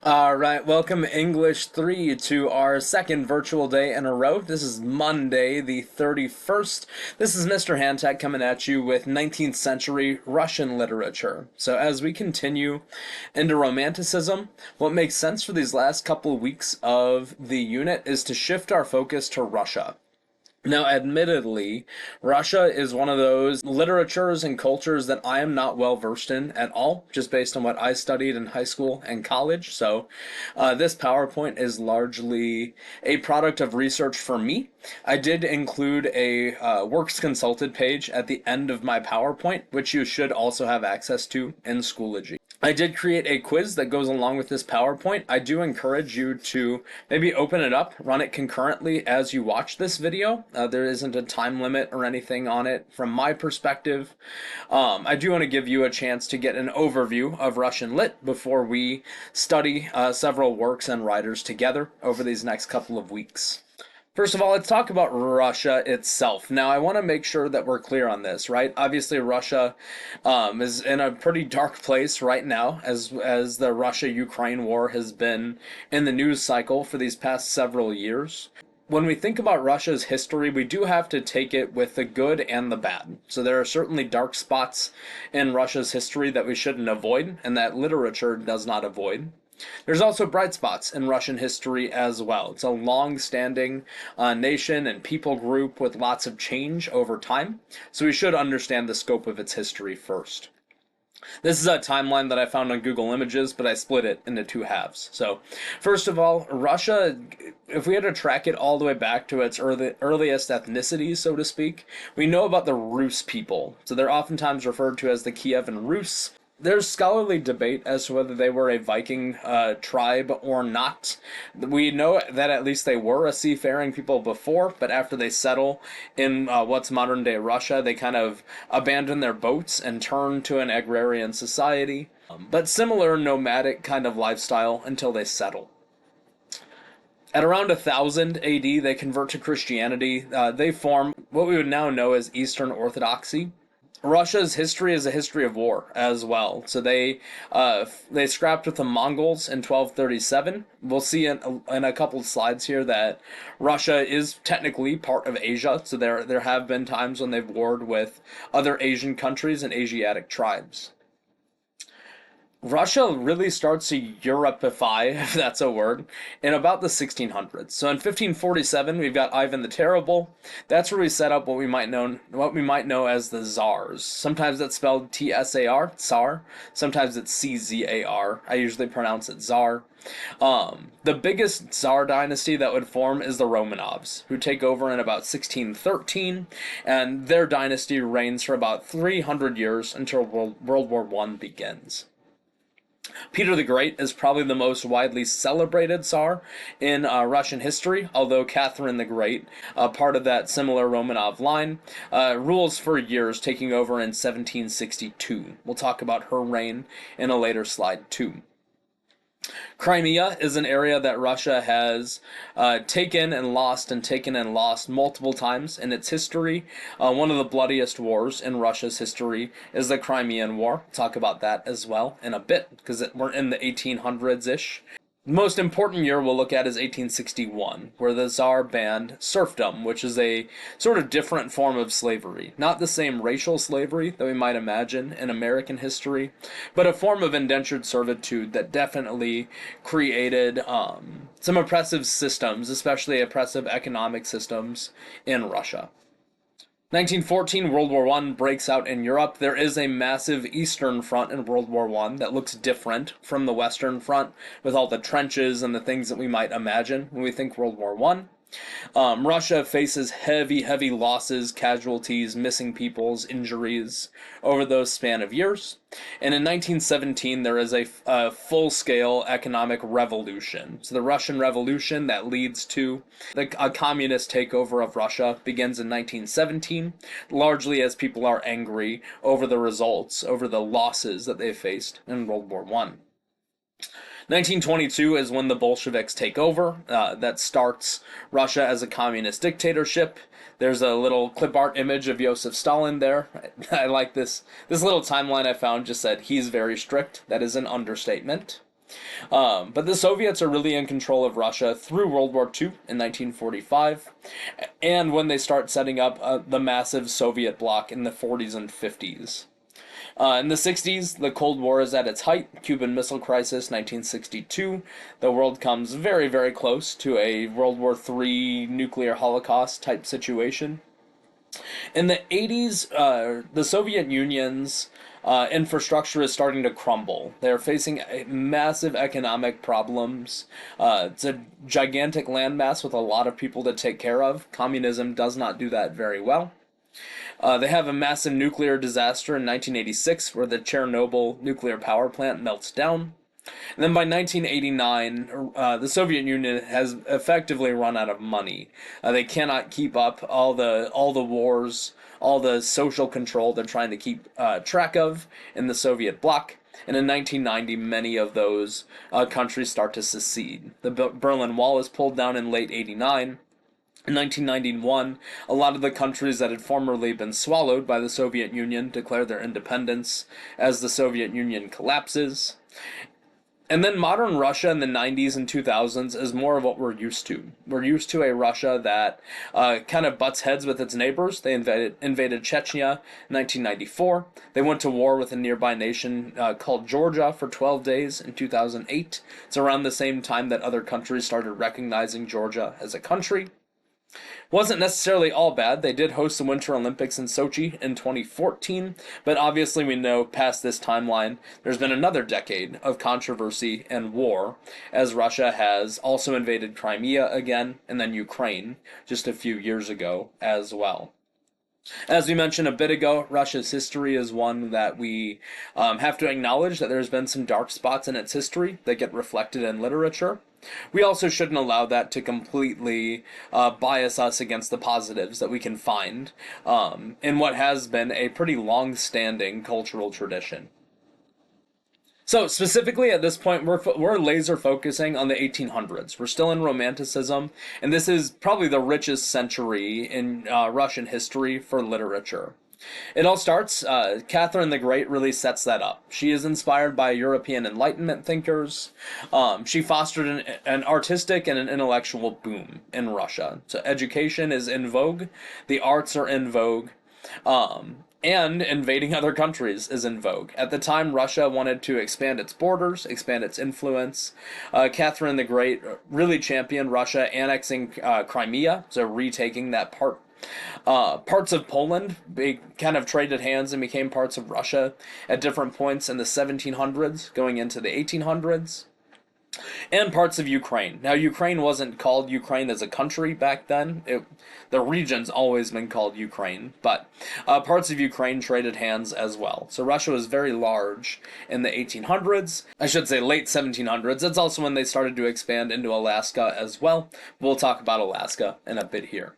All right, welcome English 3 to our second virtual day in a row. This is Monday, the 31st. This is Mr. Hantek coming at you with 19th century Russian literature. So, as we continue into Romanticism, what makes sense for these last couple of weeks of the unit is to shift our focus to Russia. Now, admittedly, Russia is one of those literatures and cultures that I am not well versed in at all, just based on what I studied in high school and college. So, this PowerPoint is largely a product of research for me. I did include a Works Consulted page at the end of my PowerPoint, which you should also have access to in Schoology. I did create a quiz that goes along with this PowerPoint. I do encourage you to maybe open it up, run it concurrently as you watch this video. There isn't a time limit or anything on it from my perspective. I do want to give you a chance to get an overview of Russian Lit before we study several works and writers together over these next couple of weeks. First of all, let's talk about Russia itself. Now, I want to make sure that we're clear on this, right? Obviously, Russia is in a pretty dark place right now, as the Russia-Ukraine war has been in the news cycle for these past several years. When we think about Russia's history, we do have to take it with the good and the bad. So there are certainly dark spots in Russia's history that we shouldn't avoid, and that literature does not avoid. There's also bright spots in Russian history as well. It's a long-standing nation and people group with lots of change over time, so we should understand the scope of its history first. This is a timeline that I found on Google Images, but I split it into two halves. So, first of all, Russia, if we had to track it all the way back to its earliest ethnicity, so to speak, we know about the Rus people. So they're oftentimes referred to as the Kievan Rus. There's scholarly debate as to whether they were a Viking tribe or not. We know that at least they were a seafaring people before, but after they settle in what's modern-day Russia, they kind of abandon their boats and turn to an agrarian society, but similar nomadic kind of lifestyle until they settle. At around 1000 AD, they convert to Christianity. They form what we would now know as Eastern Orthodoxy. Russia's history is a history of war as well. So they scrapped with the Mongols in 1237. We'll see in a couple of slides here that Russia is technically part of Asia. So there have been times when they've warred with other Asian countries and Asiatic tribes. Russia really starts to Europify, if that's a word, in about the 1600s. So in 1547, we've got Ivan the Terrible. That's where we set up what we might know as the Tsars. Sometimes that's spelled T-S-A-R, Tsar. Sometimes it's C-Z-A-R. I usually pronounce it Tsar. The biggest Tsar dynasty that would form is the Romanovs, who take over in about 1613, and their dynasty reigns for about 300 years until World War I begins. Peter the Great is probably the most widely celebrated Tsar in Russian history, although Catherine the Great, part of that similar Romanov line, rules for years, taking over in 1762. We'll talk about her reign in a later slide too. Crimea is an area that Russia has taken and lost multiple times in its history. One of the bloodiest wars in Russia's history is the Crimean War. We'll talk about that as well in a bit, because we're in the 1800s-ish. The most important year we'll look at is 1861, where the Tsar banned serfdom, which is a sort of different form of slavery. Not the same racial slavery that we might imagine in American history, but a form of indentured servitude that definitely created some oppressive systems, especially oppressive economic systems in Russia. 1914, World War I breaks out in Europe. There is a massive Eastern Front in World War I that looks different from the Western Front, with all the trenches and the things that we might imagine when we think World War I. Russia faces heavy losses, casualties, missing peoples, injuries over those span of years. And in 1917, there is a full-scale economic revolution. So the Russian Revolution that leads to a communist takeover of Russia begins in 1917, largely as people are angry over the results, over the losses that they faced in World War I. 1922 is when the Bolsheviks take over. That starts Russia as a communist dictatorship. There's a little clip art image of Joseph Stalin there. I like this. This little timeline I found just said he's very strict. That is an understatement. But the Soviets are really in control of Russia through World War II in 1945, and when they start setting up the massive Soviet bloc in the 40s and 50s. In the 60s, the Cold War is at its height. Cuban Missile Crisis, 1962. The world comes very, very close to a World War III nuclear holocaust type situation. In the 80s, the Soviet Union's infrastructure is starting to crumble. They're facing massive economic problems. It's a gigantic landmass with a lot of people to take care of. Communism does not do that very well. They have a massive nuclear disaster in 1986 where the Chernobyl nuclear power plant melts down. And then by 1989, the Soviet Union has effectively run out of money. They cannot keep up all the wars, all the social control they're trying to keep track of in the Soviet bloc. And in 1990, many of those countries start to secede. The Berlin Wall is pulled down in late 89. In 1991, a lot of the countries that had formerly been swallowed by the Soviet Union declare their independence as the Soviet Union collapses. And then modern Russia in the 90s and 2000s is more of what we're used to. We're used to a Russia that kind of butts heads with its neighbors. They invaded Chechnya in 1994. They went to war with a nearby nation called Georgia for 12 days in 2008. It's around the same time that other countries started recognizing Georgia as a country. Wasn't necessarily all bad. They did host the Winter Olympics in Sochi in 2014, but obviously we know past this timeline there's been another decade of controversy and war, as Russia has also invaded Crimea again, and then Ukraine just a few years ago as well. As we mentioned a bit ago, Russia's history is one that we have to acknowledge that there's been some dark spots in its history that get reflected in literature. We also shouldn't allow that to completely bias us against the positives that we can find in what has been a pretty long-standing cultural tradition. So specifically at this point, we're laser focusing on the 1800s. We're still in Romanticism, and this is probably the richest century in Russian history for literature. It all starts, Catherine the Great really sets that up. She is inspired by European Enlightenment thinkers. She fostered an artistic and an intellectual boom in Russia. So education is in vogue, the arts are in vogue, and invading other countries is in vogue. At the time, Russia wanted to expand its borders, expand its influence. Catherine the Great really championed Russia annexing Crimea, so retaking that part. Parts of Poland kind of traded hands and became parts of Russia at different points in the 1700s, going into the 1800s. And parts of Ukraine. Now, Ukraine wasn't called Ukraine as a country back then. The region's always been called Ukraine, but parts of Ukraine traded hands as well. So Russia was very large in the 1800s. I should say late 1700s. That's also when they started to expand into Alaska as well. We'll talk about Alaska in a bit here.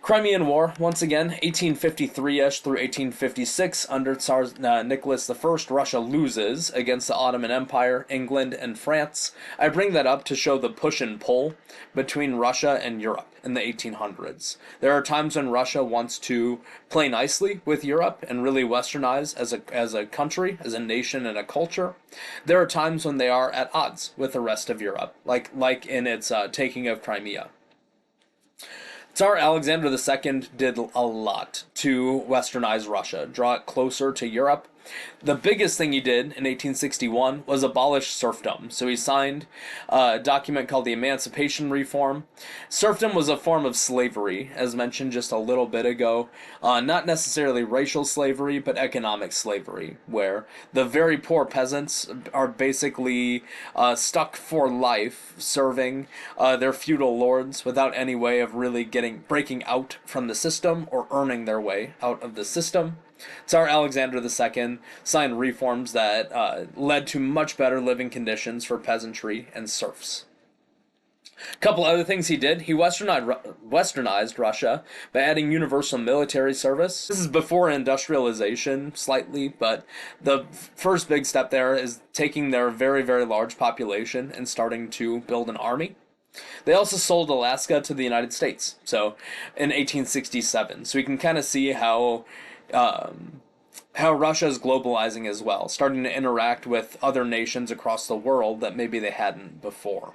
Crimean War, once again, 1853-ish through 1856, under Tsar Nicholas I, Russia loses against the Ottoman Empire, England, and France. I bring that up to show the push and pull between Russia and Europe in the 1800s. There are times when Russia wants to play nicely with Europe and really westernize as a country, as a nation, and a culture. There are times when they are at odds with the rest of Europe, like in its taking of Crimea. Tsar Alexander II did a lot to westernize Russia, draw it closer to Europe. The biggest thing he did in 1861 was abolish serfdom. So he signed a document called the Emancipation Reform. Serfdom was a form of slavery, as mentioned just a little bit ago. Not necessarily racial slavery, but economic slavery, where the very poor peasants are basically stuck for life serving their feudal lords without any way of really breaking out from the system or earning their way out of the system. Tsar Alexander II signed reforms that led to much better living conditions for peasantry and serfs. A couple other things he did. He westernized Russia by adding universal military service. This is before industrialization, slightly, but the first big step there is taking their very, very large population and starting to build an army. They also sold Alaska to the United States, so in 1867. So we can kind of see how how Russia is globalizing as well, starting to interact with other nations across the world that maybe they hadn't before.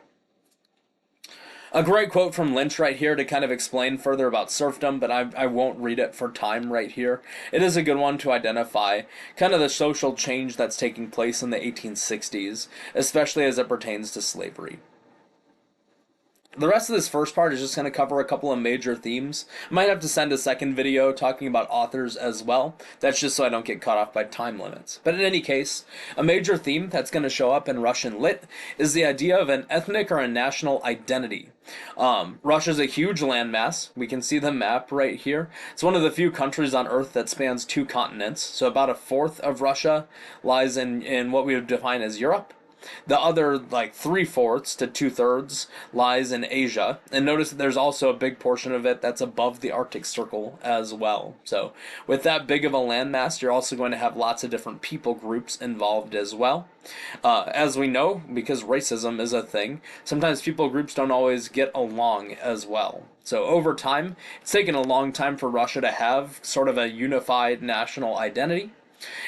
A great quote from Lynch right here to kind of explain further about serfdom, but I won't read it for time right here. It is a good one to identify kind of the social change that's taking place in the 1860s, especially as it pertains to slavery. The rest of this first part is just going to cover a couple of major themes. I might have to send a second video talking about authors as well. That's just so I don't get caught off by time limits. But in any case, a major theme that's going to show up in Russian lit is the idea of an ethnic or a national identity. Russia's a huge landmass. We can see the map right here. It's one of the few countries on Earth that spans 2 continents. So about a fourth of Russia lies in what we would define as Europe. The other, like 3/4 to 2/3, lies in Asia. And notice that there's also a big portion of it that's above the Arctic Circle as well. So with that big of a landmass, you're also going to have lots of different people groups involved as well. As we know, because racism is a thing, sometimes people groups don't always get along as well. So over time, it's taken a long time for Russia to have sort of a unified national identity.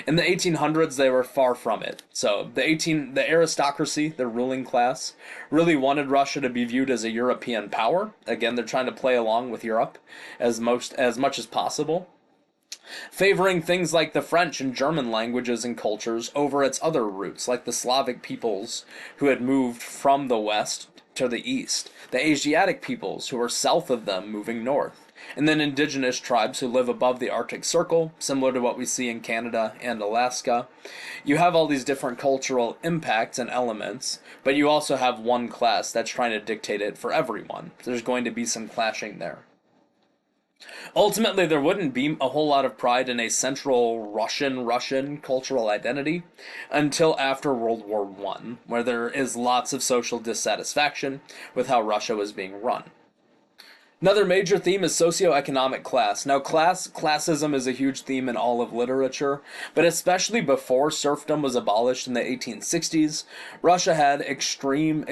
In the 1800s, they were far from it. So the aristocracy, the ruling class, really wanted Russia to be viewed as a European power. Again, they're trying to play along with Europe as much as possible, favoring things like the French and German languages and cultures over its other roots, like the Slavic peoples who had moved from the west to the east, the Asiatic peoples who were south of them moving north, and then indigenous tribes who live above the Arctic Circle, similar to what we see in Canada and Alaska. You have all these different cultural impacts and elements, but you also have one class that's trying to dictate it for everyone. There's going to be some clashing there. Ultimately, there wouldn't be a whole lot of pride in a central Russian cultural identity until after World War I, where there is lots of social dissatisfaction with how Russia was being run. Another major theme is socioeconomic class. Now, classism is a huge theme in all of literature, but especially before serfdom was abolished in the 1860s, Russia had extreme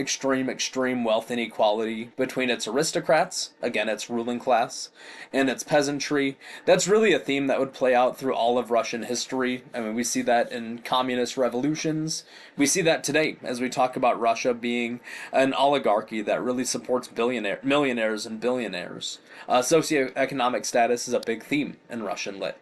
wealth inequality between its aristocrats, again, its ruling class, and its peasantry. That's really a theme that would play out through all of Russian history. I mean, we see that in communist revolutions. We see that today as we talk about Russia being an oligarchy that really supports millionaires and billionaires. Socioeconomic status is a big theme in Russian lit.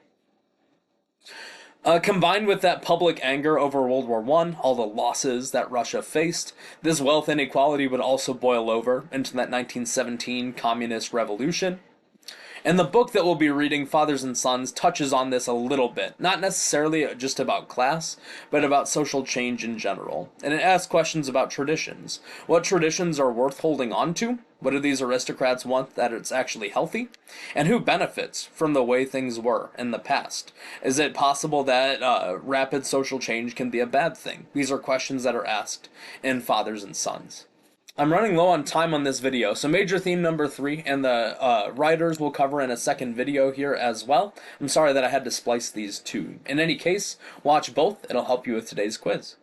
Combined with that public anger over World War I, all the losses that Russia faced, this wealth inequality would also boil over into that 1917 communist revolution. And the book that we'll be reading, Fathers and Sons, touches on this a little bit. Not necessarily just about class, but about social change in general. And it asks questions about traditions. What traditions are worth holding on to? What do these aristocrats want that it's actually healthy? And who benefits from the way things were in the past? Is it possible that rapid social change can be a bad thing? These are questions that are asked in Fathers and Sons. I'm running low on time on this video, so major theme number 3 and the writers will cover in a second video here as well. I'm sorry that I had to splice these two. In any case, watch both. It'll help you with today's quiz.